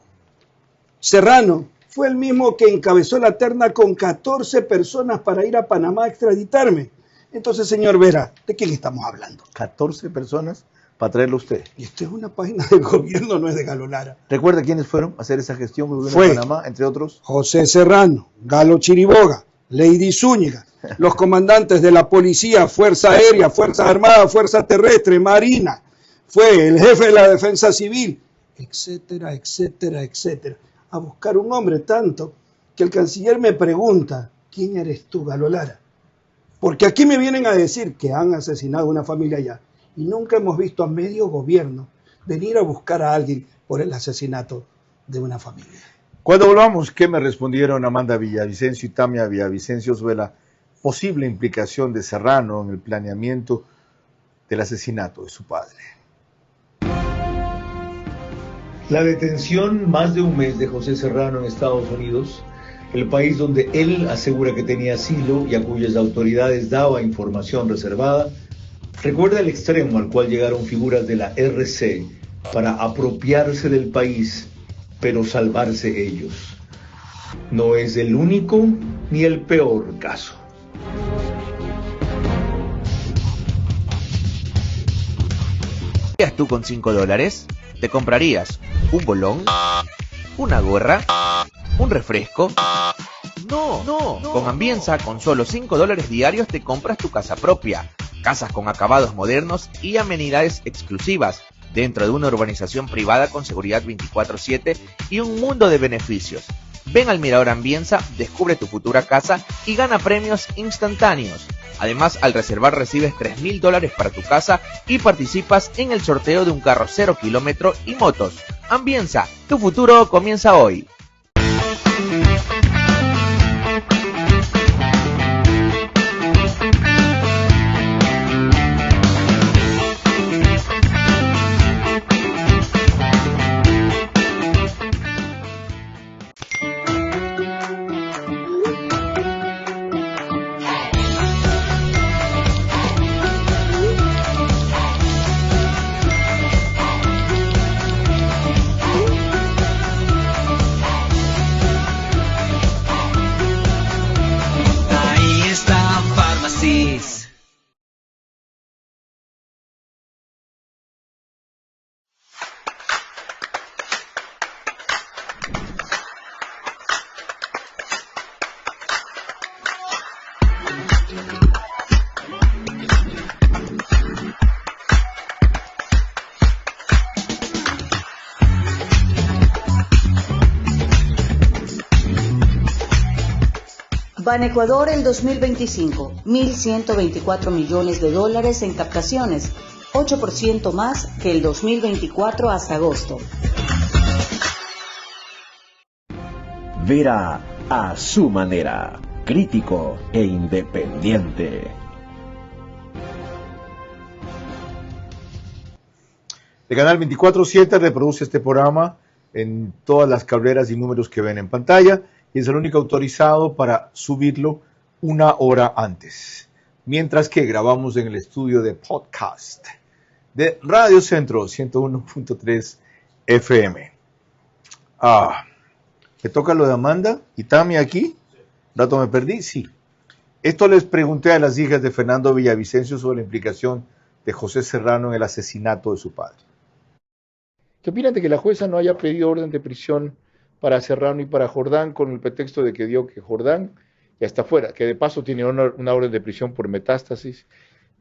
Serrano fue el mismo que encabezó la terna con 14 personas para ir a Panamá a extraditarme. Entonces, señor Vera, ¿de quién estamos hablando?
14 personas para traerlo a usted.
Y esto es una página del gobierno, no es de Galo Lara.
¿Recuerda quiénes fueron a hacer esa gestión del gobierno
Fue
de Panamá, entre otros?
José Serrano, Galo Chiriboga, Lady Zúñiga, los comandantes de la policía, Fuerza Aérea, Fuerzas Armadas, Fuerza Terrestre, Marina, fue el jefe de la defensa civil, etcétera, etcétera, etcétera. A buscar un hombre tanto que el canciller me pregunta, ¿quién eres tú, Galo Lara? Porque aquí me vienen a decir que han asesinado a una familia allá y nunca hemos visto a medio gobierno venir a buscar a alguien por el asesinato de una familia.
Cuando volvamos, ¿qué me respondieron Amanda Villavicencio y Tamia Villavicencio sobre la posible implicación de Serrano en el planeamiento del asesinato de su padre? La detención más de un mes de José Serrano en Estados Unidos, el país donde él asegura que tenía asilo y a cuyas autoridades daba información reservada, recuerda el extremo al cual llegaron figuras de la RC para apropiarse del país, pero salvarse ellos. No es el único ni el peor caso.
¿Qué harías tú con $5? ¿Te comprarías un bolón? ¿Una gorra? ¿Un refresco? No. Con Ambienza, con solo $5 diarios te compras tu casa propia. Casas con acabados modernos y amenidades exclusivas, dentro de una urbanización privada con seguridad 24/7 y un mundo de beneficios. Ven al Mirador Ambienza, descubre tu futura casa y gana premios instantáneos. Además, al reservar recibes $3,000 para tu casa y participas en el sorteo de un carro 0 kilómetro y motos. Ambienza, tu futuro comienza hoy.
Banecuador el 2025, $1.124 millones en captaciones, 8% más que el 2024 hasta agosto.
Vera a su manera, crítico e independiente.
El canal 24/7 reproduce este programa en todas las cableras y números que ven en pantalla y es el único autorizado para subirlo una hora antes. Mientras que grabamos en el estudio de podcast de Radio Centro 101.3 FM. ¿Me toca lo de Amanda y Tami aquí? ¿Rato me perdí? Sí. Esto les pregunté a las hijas de Fernando Villavicencio sobre la implicación de José Serrano en el asesinato de su padre.
¿Qué opinan de que la jueza no haya pedido orden de prisión para Serrano y para Jordán con el pretexto de que dio que Jordán ya está fuera, que de paso tiene una orden de prisión por metástasis?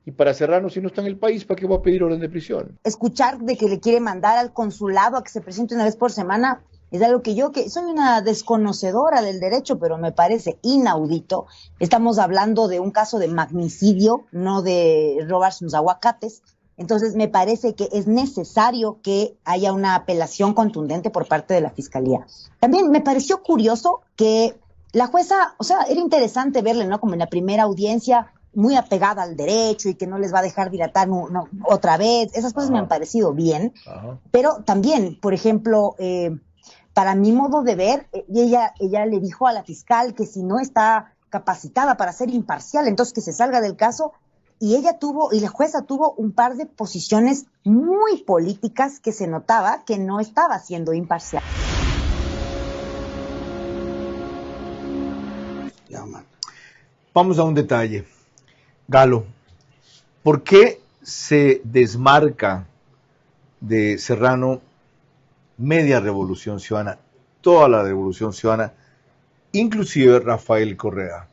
Y para Serrano, si no está en el país, ¿para qué va a pedir orden de prisión?
Escuchar de que le quiere mandar al consulado a que se presente una vez por semana es algo que yo, que soy una desconocedora del derecho, pero me parece inaudito. Estamos hablando de un caso de magnicidio, no de robarse unos aguacates. Entonces me parece que es necesario que haya una apelación contundente por parte de la Fiscalía. También me pareció curioso que la jueza, o sea, era interesante verle, ¿no? Como en la primera audiencia, muy apegada al derecho y que no les va a dejar dilatar otra vez. Esas cosas me han parecido bien. Pero también, por ejemplo, para mi modo de ver, ella le dijo a la fiscal que si no está capacitada para ser imparcial, entonces que se salga del caso. Y la jueza tuvo un par de posiciones muy políticas que se notaba que no estaba siendo imparcial.
Vamos a un detalle. Galo, ¿por qué se desmarca de Serrano media revolución ciudadana, toda la revolución ciudadana, inclusive Rafael Correa,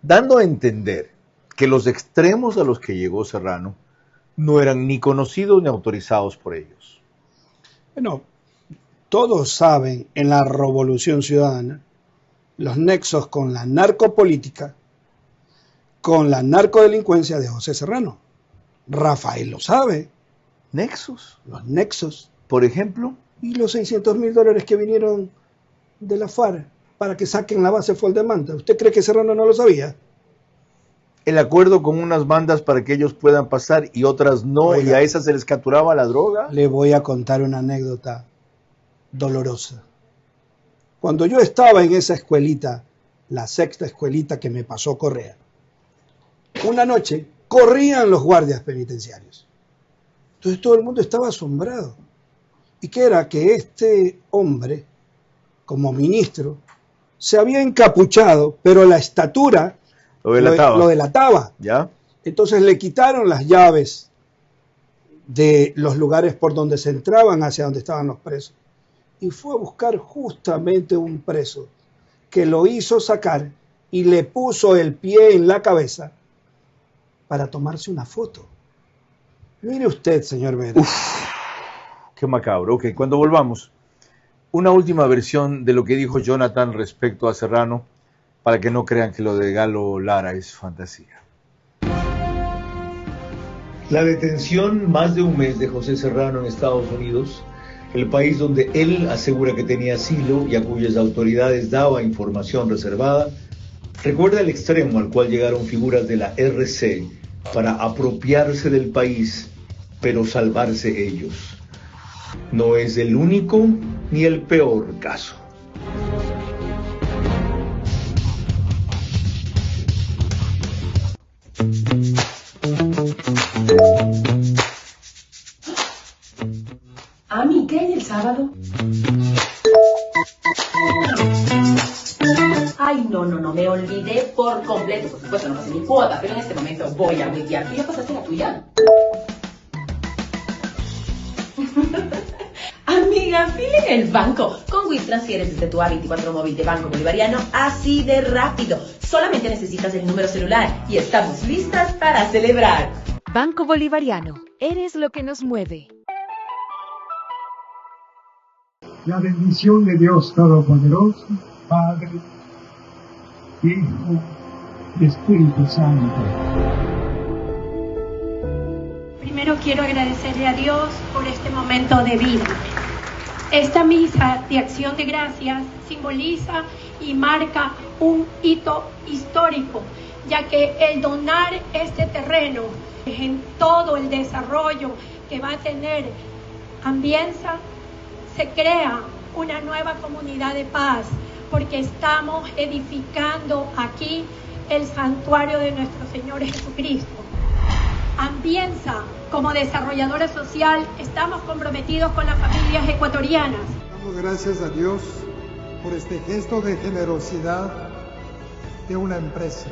dando a entender que los extremos a los que llegó Serrano no eran ni conocidos ni autorizados por ellos.
Bueno, todos saben en la Revolución Ciudadana los nexos con la narcopolítica, con la narcodelincuencia de José Serrano. Rafael lo sabe.
¿Nexos?
Los nexos.
Por ejemplo.
Y los $600.000 que vinieron de la FARC para que saquen la base Foldemanta. ¿Usted cree que Serrano no lo sabía?
El acuerdo con unas bandas para que ellos puedan pasar y otras no, oiga, y a esas se les capturaba la droga.
Le voy a contar una anécdota dolorosa. Cuando yo estaba en esa escuelita, la sexta escuelita que me pasó Correa, una noche corrían los guardias penitenciarios. Entonces todo el mundo estaba asombrado. ¿Y qué era? Que este hombre, como ministro, se había encapuchado, pero la estatura lo delataba.
¿Ya?
Entonces le quitaron las llaves de los lugares por donde se entraban hacia donde estaban los presos. Y fue a buscar justamente un preso que lo hizo sacar y le puso el pie en la cabeza para tomarse una foto. Mire usted, señor Vera.
Qué macabro. Ok, cuando volvamos, una última versión de lo que dijo Jonathan respecto a Serrano, para que no crean que lo de Galo Lara es fantasía. La detención más de un mes de José Serrano en Estados Unidos, el país donde él asegura que tenía asilo y a cuyas autoridades daba información reservada, recuerda el extremo al cual llegaron figuras de la RC para apropiarse del país, pero salvarse ellos. No es el único ni el peor caso.
Ami, ¿qué hay el sábado? Ay, no, me olvidé por completo. Por supuesto, no pasé mi cuota, pero en este momento voy a huetear. ¿Tú ya pasaste la tuya? Amiga, fila en el banco. Con WIT transfieres desde tu A24 móvil de Banco Bolivariano así de rápido. Solamente necesitas el número celular y estamos listas para celebrar.
Banco Bolivariano, eres lo que nos mueve.
La bendición de Dios Todopoderoso, Padre, Hijo y Espíritu Santo.
Primero quiero agradecerle a Dios por este momento de vida. Esta misa de acción de gracias simboliza y marca un hito histórico, ya que el donar este terreno en todo el desarrollo que va a tener Ambienza, se crea una nueva comunidad de paz, porque estamos edificando aquí el santuario de nuestro Señor Jesucristo. Ambienza, como desarrolladora social, estamos comprometidos con las familias ecuatorianas.
Damos gracias a Dios por este gesto de generosidad de una empresa.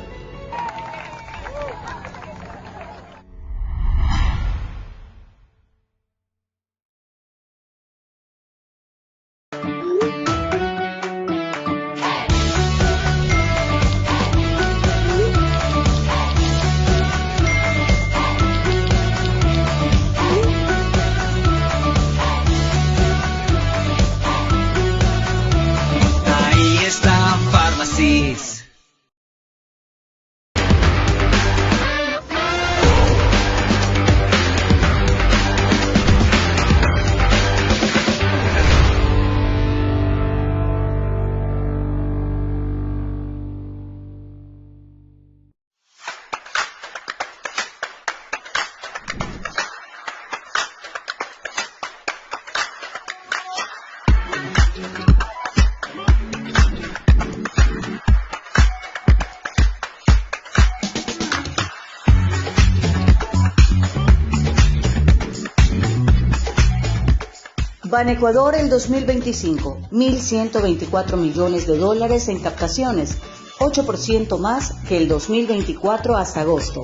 Banecuador el 2025, 1.124 millones de dólares en captaciones, 8% más que el 2024 hasta agosto.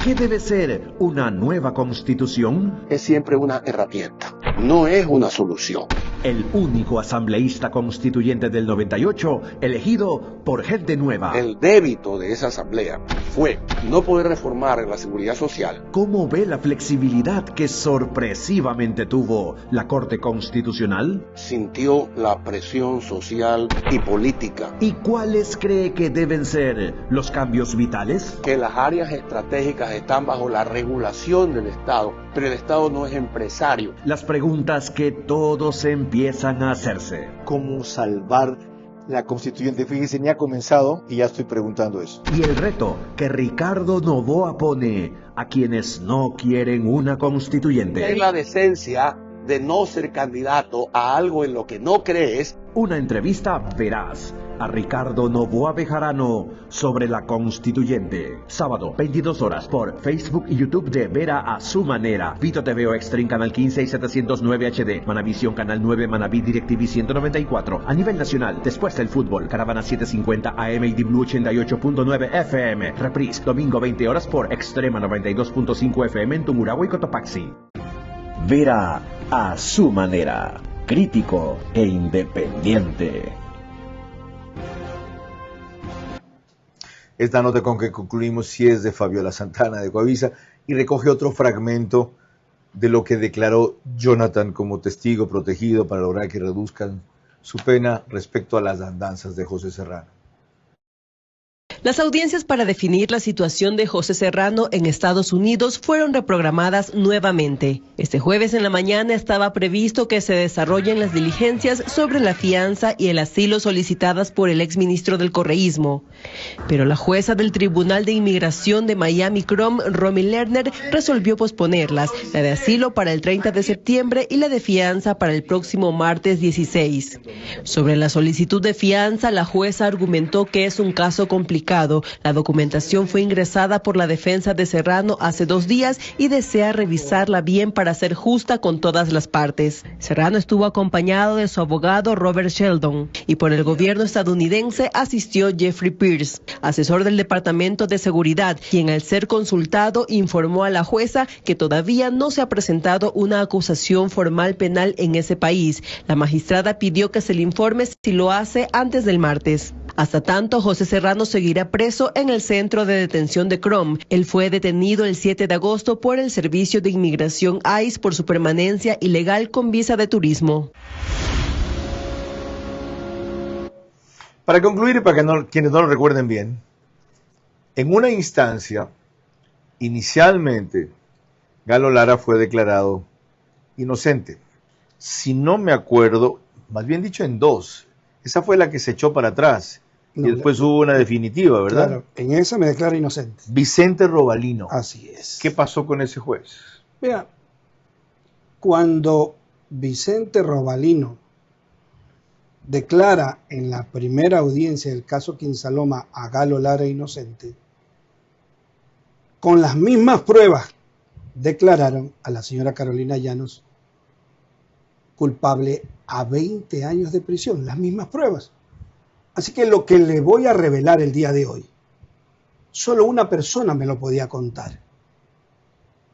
¿Qué debe ser una nueva constitución?
Es siempre una herramienta, no es una solución.
El único asambleísta constituyente del 98, elegido por gente nueva.
El débito de esa asamblea fue no poder reformar la seguridad social.
¿Cómo ve la flexibilidad que sorpresivamente tuvo la Corte Constitucional?
Sintió la presión social y política.
¿Y cuáles cree que deben ser los cambios vitales?
Que las áreas estratégicas están bajo la regulación del Estado, pero el Estado no es empresario.
Las preguntas que todos empiezan a hacerse.
¿Cómo salvar la constituyente? Fíjese, ni ha comenzado y ya estoy preguntando eso.
Y el reto que Ricardo Noboa pone a quienes no quieren una constituyente.
Es la decencia de no ser candidato a algo en lo que no crees.
Una entrevista veraz a Ricardo Noboa Bejarano sobre la constituyente. Sábado, 22 horas por Facebook y YouTube de Vera a su manera. Vito TV o Extreme Canal 15 y 709 HD. Manavisión Canal 9, Manaví DirecTV 194. A nivel nacional, después del fútbol, Caravana 750 AM y Blue 88.9 FM. Reprise, domingo 20 horas por Extrema 92.5 FM en Tumurahua y Cotopaxi. Vera a su manera. Crítico e independiente.
Esta nota con que concluimos sí es de Fabiola Santana de Coavisa y recoge otro fragmento de lo que declaró Jonathan como testigo protegido para lograr que reduzcan su pena respecto a las andanzas de José Serrano.
Las audiencias para definir la situación de José Serrano en Estados Unidos fueron reprogramadas nuevamente. Este jueves en la mañana estaba previsto que se desarrollen las diligencias sobre la fianza y el asilo solicitadas por el exministro del Correísmo. Pero la jueza del Tribunal de Inmigración de Miami-Crom, Romy Lerner, resolvió posponerlas, la de asilo para el 30 de septiembre y la de fianza para el próximo martes 16. Sobre la solicitud de fianza, la jueza argumentó que es un caso complicado. La documentación fue ingresada por la defensa de Serrano hace 2 días y desea revisarla bien para ser justa con todas las partes. Serrano estuvo acompañado de su abogado Robert Sheldon y por el gobierno estadounidense asistió Jeffrey Pierce, asesor del Departamento de Seguridad, quien al ser consultado informó a la jueza que todavía no se ha presentado una acusación formal penal en ese país. La magistrada pidió que se le informe si lo hace antes del martes. Hasta tanto, José Serrano seguirá preso en el centro de detención de Crom. Él fue detenido el 7 de agosto por el Servicio de Inmigración ICE por su permanencia ilegal con visa de turismo.
Para concluir y para que quienes no lo recuerden bien, en una instancia, inicialmente, Galo Lara fue declarado inocente. Si no me acuerdo, más bien dicho en 2, esa fue la que se echó para atrás. Y después hubo una definitiva, ¿verdad?
Claro, en esa me declaro inocente.
Vicente Robalino.
Así es.
¿Qué pasó con ese juez?
Mira, cuando Vicente Robalino declara en la primera audiencia del caso Quinsaloma a Galo Lara inocente, con las mismas pruebas declararon a la señora Carolina Llanos culpable a 20 años de prisión, las mismas pruebas. Así que lo que le voy a revelar el día de hoy, solo una persona me lo podía contar.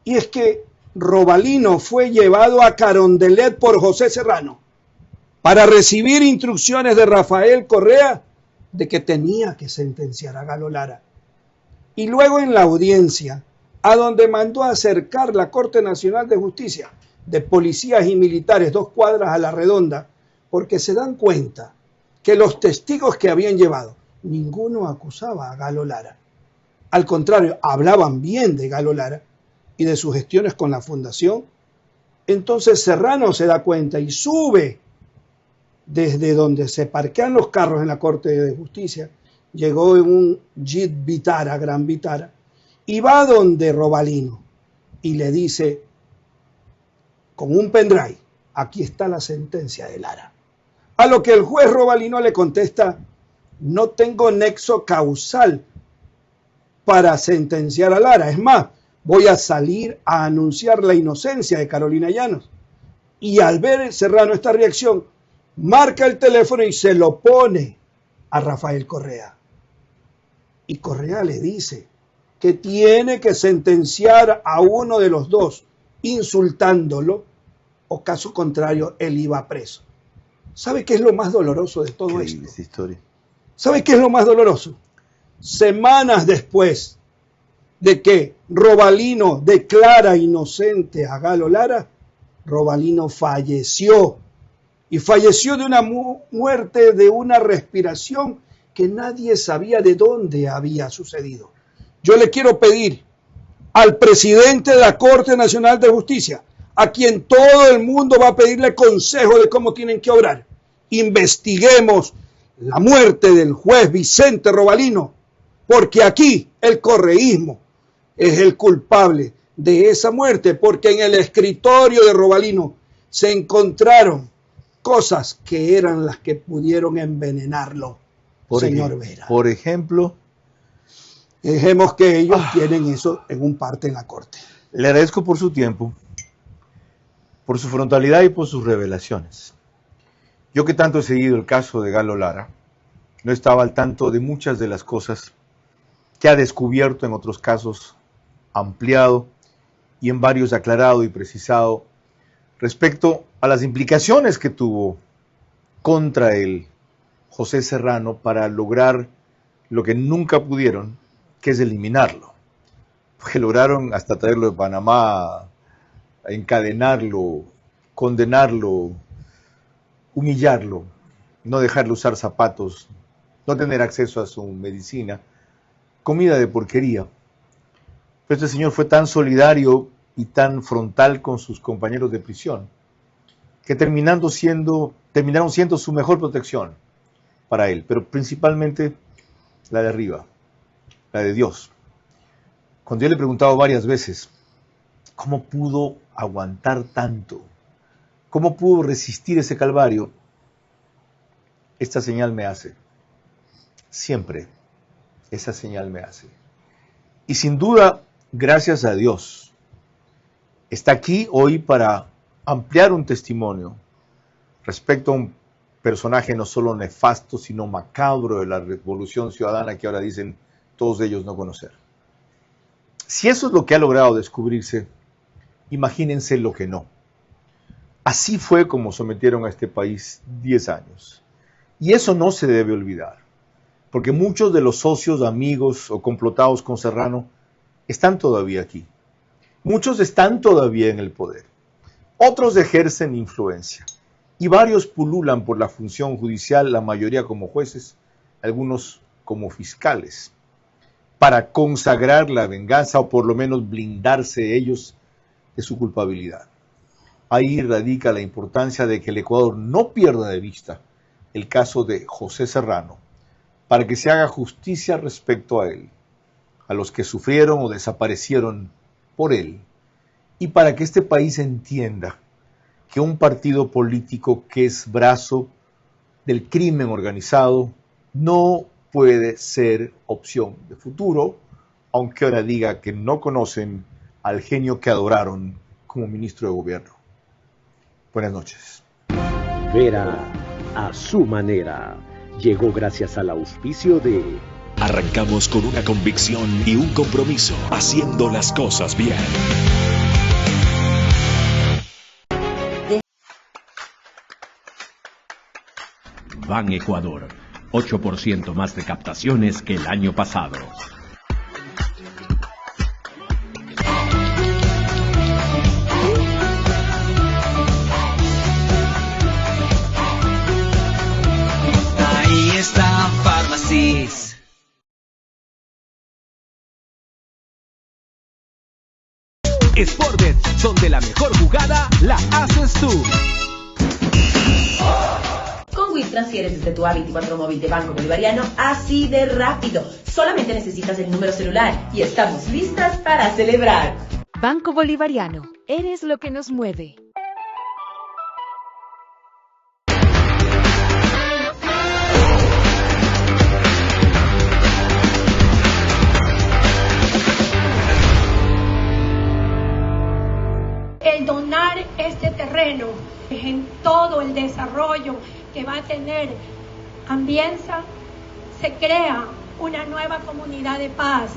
Y es que Robalino fue llevado a Carondelet por José Serrano para recibir instrucciones de Rafael Correa de que tenía que sentenciar a Galo Lara. Y luego en la audiencia, a donde mandó a acercar la Corte Nacional de Justicia de policías y militares 2 cuadras a la redonda, porque se dan cuenta que los testigos que habían llevado, ninguno acusaba a Galo Lara. Al contrario, hablaban bien de Galo Lara y de sus gestiones con la fundación. Entonces Serrano se da cuenta y sube desde donde se parquean los carros en la Corte de Justicia, llegó en un Jeep Vitara, Gran Vitara, y va donde Robalino y le dice con un pendrive, aquí está la sentencia de Lara. A lo que el juez Robalino le contesta, no tengo nexo causal para sentenciar a Lara. Es más, voy a salir a anunciar la inocencia de Carolina Llanos. Y al ver Serrano esta reacción, marca el teléfono y se lo pone a Rafael Correa. Y Correa le dice que tiene que sentenciar a uno de los dos, insultándolo, o caso contrario, él iba preso. ¿Sabe qué es lo más doloroso de todo esto?
Historia.
¿Sabe qué es lo más doloroso? Semanas después de que Robalino declara inocente a Galo Lara, Robalino falleció. Y falleció de una muerte, de una respiración que nadie sabía de dónde había sucedido. Yo le quiero pedir al presidente de la Corte Nacional de Justicia, a quien todo el mundo va a pedirle consejo de cómo tienen que obrar, investiguemos la muerte del juez Vicente Robalino, porque aquí el correísmo es el culpable de esa muerte, porque en el escritorio de Robalino se encontraron cosas que eran las que pudieron envenenarlo, señor Vera.
Por ejemplo,
dejemos que ellos tienen eso en un parte en la corte.
Le agradezco por su tiempo, por su frontalidad y por sus revelaciones. Yo que tanto he seguido el caso de Galo Lara, no estaba al tanto de muchas de las cosas que ha descubierto en otros casos, ampliado y en varios aclarado y precisado respecto a las implicaciones que tuvo contra él José Serrano para lograr lo que nunca pudieron, que es eliminarlo. Porque lograron hasta traerlo de Panamá, encadenarlo, condenarlo, humillarlo, no dejarle usar zapatos, no tener acceso a su medicina, comida de porquería. Pero este señor fue tan solidario y tan frontal con sus compañeros de prisión, que terminaron siendo su mejor protección para él, pero principalmente la de arriba, la de Dios. Cuando yo le he preguntado varias veces, ¿cómo pudo aguantar tanto? ¿Cómo pudo resistir ese calvario? Esta señal me hace. Siempre esa señal me hace. Y sin duda, gracias a Dios, está aquí hoy para ampliar un testimonio respecto a un personaje no solo nefasto, sino macabro de la Revolución Ciudadana que ahora dicen todos ellos no conocer. Si eso es lo que ha logrado descubrirse, imagínense lo que no. Así fue como sometieron a este país 10 años. Y eso no se debe olvidar, porque muchos de los socios, amigos o complotados con Serrano están todavía aquí. Muchos están todavía en el poder. Otros ejercen influencia. Y varios pululan por la función judicial, la mayoría como jueces, algunos como fiscales, para consagrar la venganza o por lo menos blindarse ellos de su culpabilidad. Ahí radica la importancia de que el Ecuador no pierda de vista el caso de José Serrano, para que se haga justicia respecto a él, a los que sufrieron o desaparecieron por él, y para que este país entienda que un partido político que es brazo del crimen organizado no puede ser opción de futuro, aunque ahora diga que no conocen al genio que adoraron como ministro de gobierno. Buenas noches.
Vera a su manera. Llegó gracias al auspicio de...
Arrancamos con una convicción y un compromiso, haciendo las cosas bien.
Ban Ecuador, 8% más de captaciones que el año pasado.
Ahí está Pharmacies.
Sportbet, donde la mejor jugada la haces tú.
Con WIT transfieres desde tu A24 móvil de Banco Bolivariano así de rápido. Solamente necesitas el número celular y estamos listas para celebrar.
Banco Bolivariano, eres lo que nos mueve.
El donar este terreno en todo el desarrollo que va a tener Ambienza, se crea una nueva comunidad de paz.